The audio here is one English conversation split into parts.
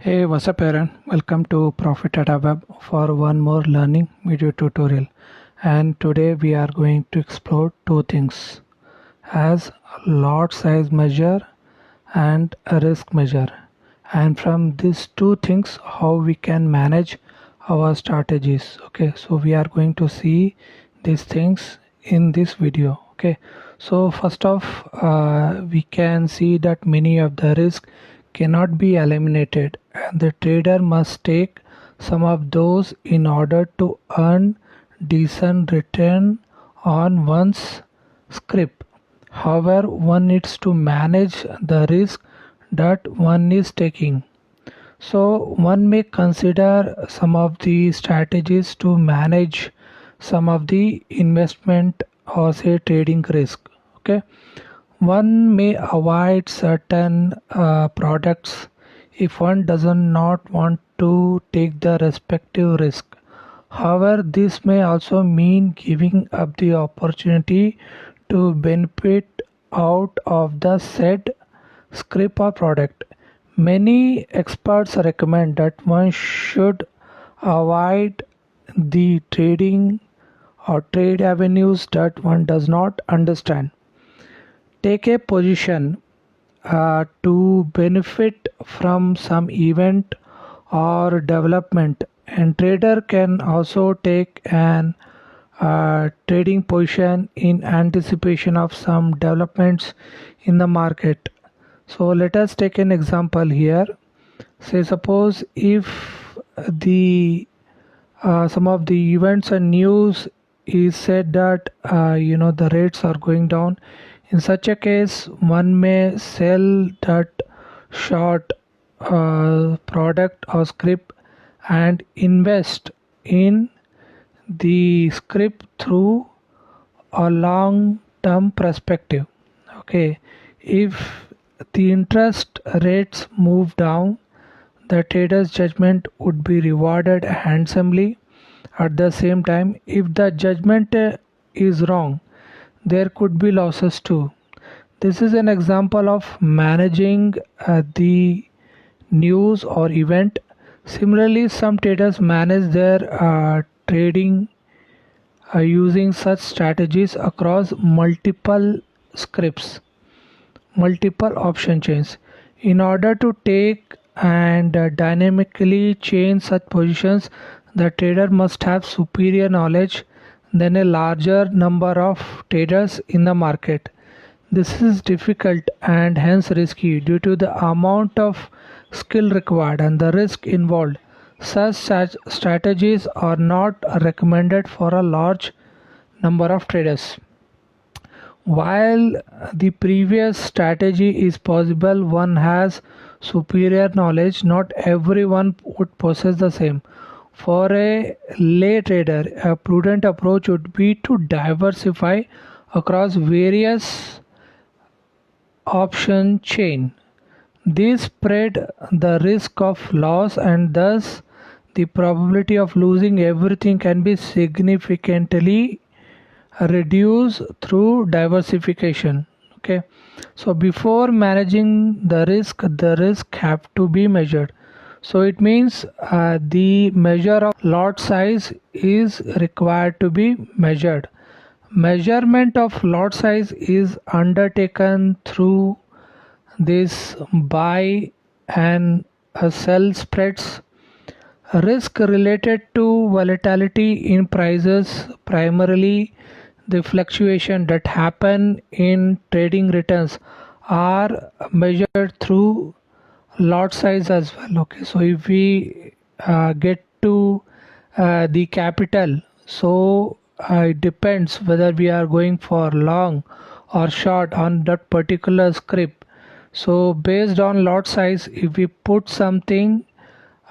Hey, what's up, Aaron? Welcome to Profit Data Web for one more learning video tutorial. And today we are going to explore two things as a lot size measure and a risk measure. And from these two things, how we can manage our strategies. Okay, so we are going to see these things in this video. Okay, so first off, we can see that many of the risk cannot be eliminated, and the trader must take some of those in order to earn decent return on one's script. However, one needs to manage the risk that one is taking. So one may consider some of the strategies to manage some of the investment or say trading risk. Okay, one may avoid certain products if one does not want to take the respective risk. However, this may also mean giving up the opportunity to benefit out of the said script or product. Many experts recommend that one should avoid the trading or trade avenues that one does not understand. Take a position to benefit from some event or development, and trader can also take an trading position in anticipation of some developments in the market. So let us take an example here. Say suppose if the some of the events and news is said that the rates are going down. In such a case, one may sell that short product or script and invest in the script through a long term perspective. Okay, if the interest rates move down, the trader's judgment would be rewarded handsomely. At the same time, if the judgment is wrong, there could be losses too. This is an example of managing the news or event. Similarly, some traders manage their trading using such strategies across multiple scripts, multiple option chains. In order to take and dynamically change such positions, the trader must have superior knowledge than a larger number of traders in the market. This is difficult and hence risky due to the amount of skill required and the risk involved. Such strategies are not recommended for a large number of traders. While the previous strategy is possible, one has superior knowledge, not everyone would possess the same. For a lay trader, a prudent approach would be to diversify across various option chain. This spread the risk of loss, and thus the probability of losing everything can be significantly reduced through diversification. Okay, so before managing the risk have to be measured. So it means the measure of lot size is required to be measured. Measurement of lot size is undertaken through this buy and sell spreads. Risk related to volatility in prices, primarily the fluctuation that happen in trading returns, are measured through lot size as well. Okay, so if we get to the capital, so it depends whether we are going for long or short on that particular script. So based on lot size, if we put something,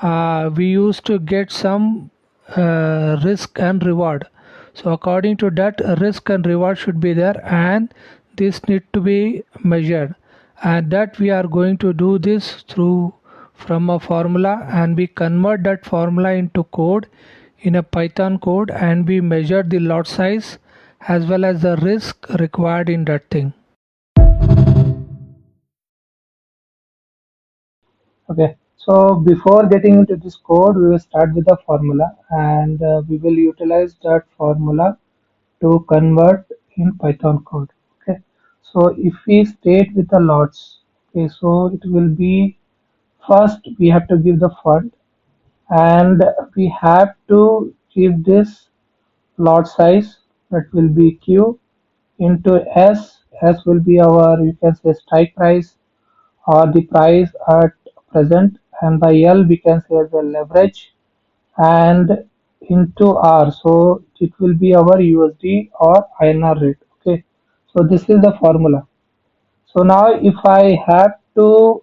we used to get some risk and reward. So according to that, risk and reward should be there, and this need to be measured, and that we are going to do this through from a formula, and we convert that formula into code in a Python code, and we measure the lot size as well as the risk required in that thing. Okay, So before getting into this code, we will start with the formula, and we will utilize that formula to convert in Python code. Okay. So if we state with the lots, okay, so it will be first we have to give the font, and we have to give this lot size, that will be Q, into S. S will be our, you can say, strike price or the price at present, and by L we can say as a leverage, and into R, so it will be our USD or INR rate. Okay, so this is the formula. So now if I have to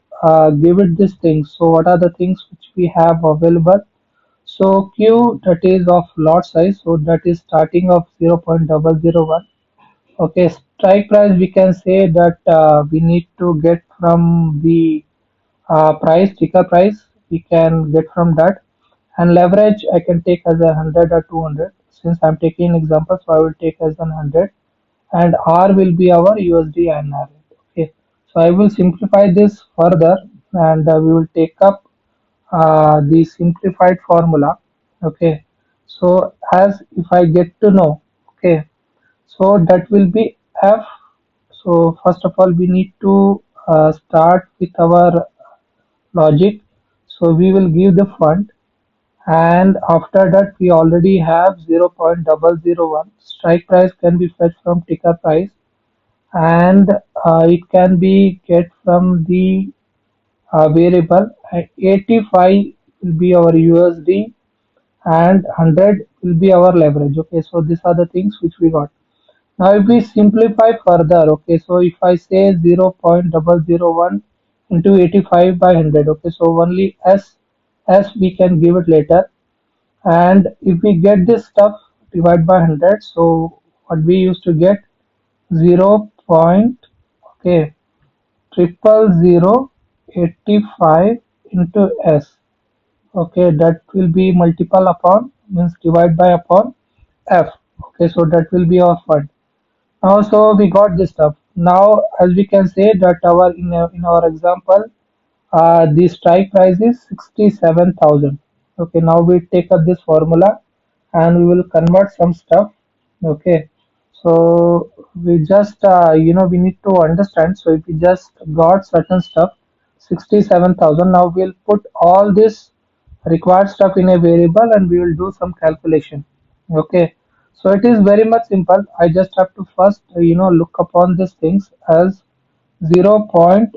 give it these things, so what are the things which we have available? So Q, that is of lot size, so that is starting of 0.001. Okay, strike price we can say that we need to get from the price, ticker price, we can get from that. And leverage I can take as 100 or 200. Since I'm taking example, so I will take as 100. And R will be our USD INR rate. Okay, so I will simplify this further, and we will take up the simplified formula. Okay, so as if I get to know, okay, so that will be F. So first of all, we need to start with our logic. So we will give the fund, and after that we already have 0.001. Strike price can be fetched from ticker price, and it can be get from the variable. 85 will be our USD, and 100 will be our leverage. Okay, so these are the things which we got. Now if we simplify further, okay, so if I say 0.001 into 85 by 100, okay, so only S we can give it later. And if we get this stuff, divide by 100, so what we used to get, 0. Okay, triple zero 85 into S. Okay, that will be multiple upon, means divide by upon F. Okay, so that will be our fund. Now, so we got this stuff. Now, as we can say that our in our example, the strike price is 67,000. Okay, now we take up this formula, and we will convert some stuff. Okay, so we just we need to understand. So if we just got certain stuff, 67,000. Now we'll put all this required stuff in a variable, and we will do some calculation. Okay, so it is very much simple. I just have to first look upon these things as 0 point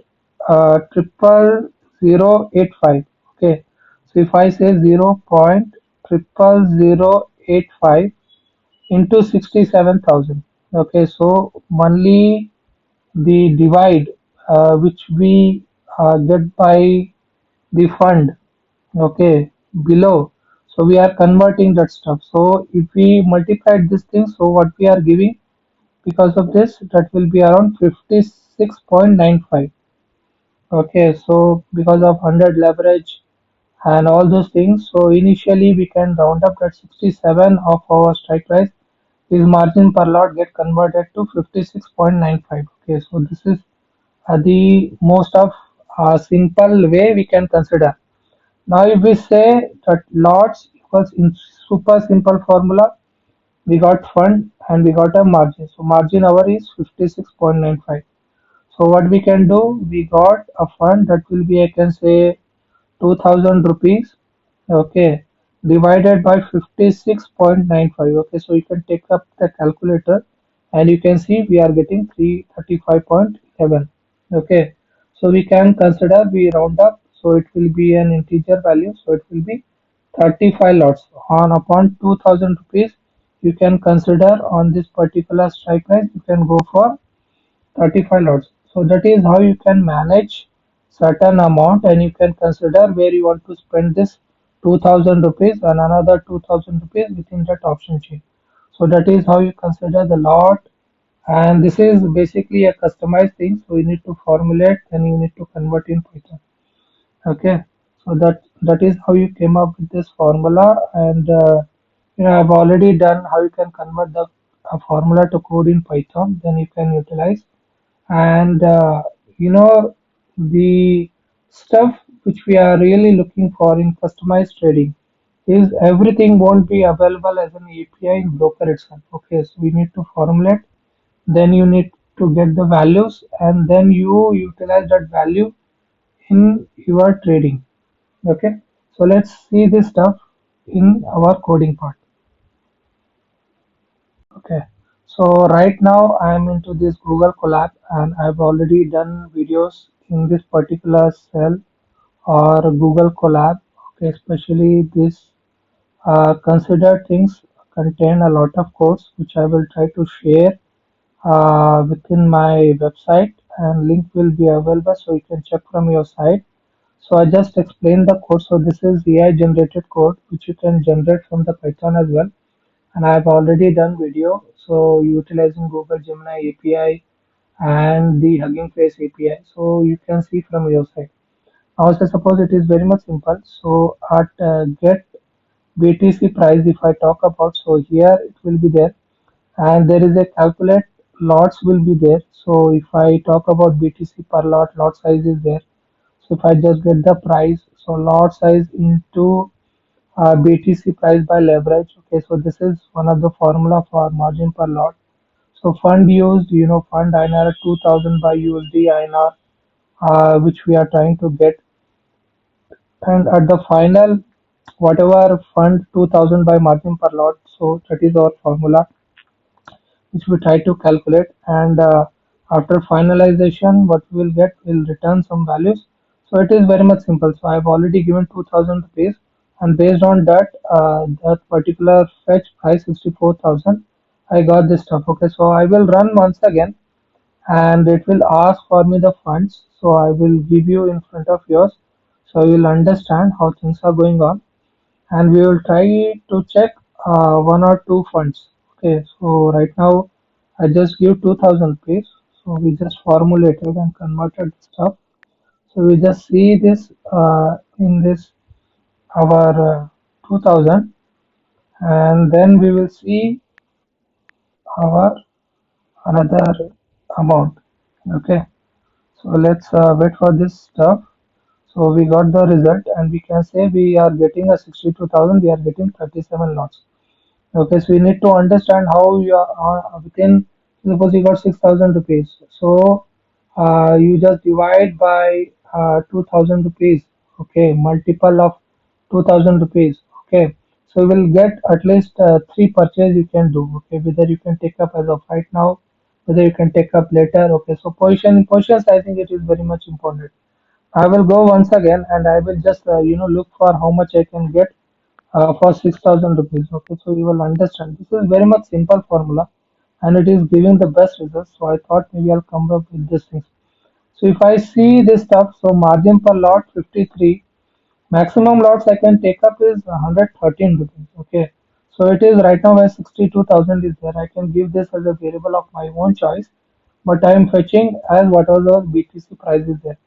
triple zero 0.0085. Okay, so if I say 0 point triple zero 0.0085 into 67,000. Okay, so only the divide which we get by the fund, okay, below. So we are converting that stuff. So if we multiply this thing, so what we are giving because of this, that will be around 56.95. Okay, so because of 100 leverage and all those things, so initially we can round up that 67 of our strike price is margin per lot get converted to 56.95. Okay, so this is the most of simple way we can consider. Now if we say that lots equals, in super simple formula, we got fund and we got a margin. So margin our is 56.95. So what we can do, we got a fund that will be, I can say, 2000 rupees. Okay, divided by 56.95. Okay, so you can take up the calculator, and you can see we are getting 335.11. Okay, so we can consider, we round up, so it will be an integer value, so it will be 35 lots on upon 2000 rupees. You can consider on this particular strike price, you can go for 35 lots. So that is how you can manage certain amount, and you can consider where you want to spend this 2000 rupees and another 2000 rupees within that option chain. So that is how you consider the lot, and this is basically a customized thing. So you need to formulate and you need to convert in Python. Okay, so that is how you came up with this formula, and I've already done how you can convert the formula to code in Python. Then you can utilize, and you know the stuff which we are really looking for in customized trading is everything won't be available as an API in broker itself. Okay, so we need to formulate, then you need to get the values, and then you utilize that value in your trading. Okay, so let's see this stuff in our coding part. Okay, so right now I am into this Google Colab and I've already done videos in this particular cell or Google Colab. Okay, especially this consider things contain a lot of codes which I will try to share within my website, and link will be available so you can check from your side. So I just explained the code. So this is AI generated code which you can generate from the Python as well. And I've already done video. So utilizing Google Gemini API and the Hugging Face API. So you can see from your side. Now, so suppose it is very much simple. So at get BTC price, if I talk about, so here it will be there, and there is a calculate lots will be there. So if I talk about BTC per lot size is there. So if I just get the price, so lot size into BTC price by leverage. Okay, so this is one of the formula for margin per lot. So fund used, fund INR 2000 by USD INR, which we are trying to get, and at the final, whatever fund 2000 by margin per lot. So that is our formula which we try to calculate, and after finalization what we will get will return some values. So it is very much simple. So I have already given 2000 rupees, and based on that that particular fetch price 64,000, I got this stuff. Okay, so I will run once again and it will ask for me the funds, so I will give you in front of yours so you will understand how things are going on, and we will try to check one or two funds. Okay, so right now I just give 2000 rupees. So we just formulated and converted stuff. So we just see this in this our 2000, and then we will see our another amount. Okay, so let's wait for this stuff. So we got the result, and we can say we are getting a 62,000. We are getting 37 lots. Okay, so you need to understand how you are within. Suppose you got 6,000 rupees, so you just divide by 2,000 rupees. Okay, multiple of 2,000 rupees. Okay, so you will get at least three purchase you can do. Okay, whether you can take up as of right now, whether you can take up later. Okay, so positions, I think it is very much important. I will go once again and I will just look for how much I can get for 6,000 rupees. Okay, so you will understand. This is very much simple formula and it is giving the best results. So I thought maybe I'll come up with this thing. So if I see this stuff, so margin per lot 53, maximum lots I can take up is 113 rupees. Okay, so it is right now where 62,000 is there. I can give this as a variable of my own choice, but I am fetching as whatever the BTC price is there.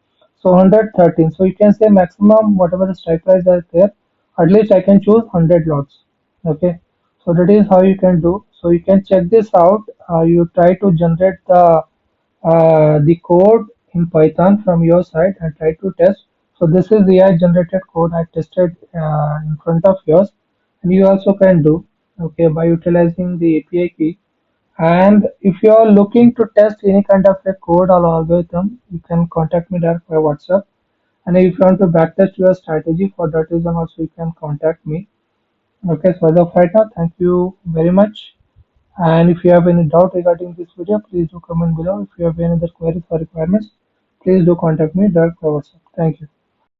So 113. So you can say maximum whatever the strike price is there, at least I can choose 100 lots. Okay, so that is how you can do. So you can check this out. You try to generate the code in Python from your side and try to test. So this is AI generated code I tested in front of yours, and you also can do, okay, by utilizing the API key. And if you are looking to test any kind of a code or algorithm, you can contact me direct by WhatsApp. And if you want to backtest your strategy, for that reason also you can contact me. Okay, so as of right now, thank you very much. And if you have any doubt regarding this video, please do comment below. If you have any other queries or requirements, please do contact me direct by WhatsApp. Thank you.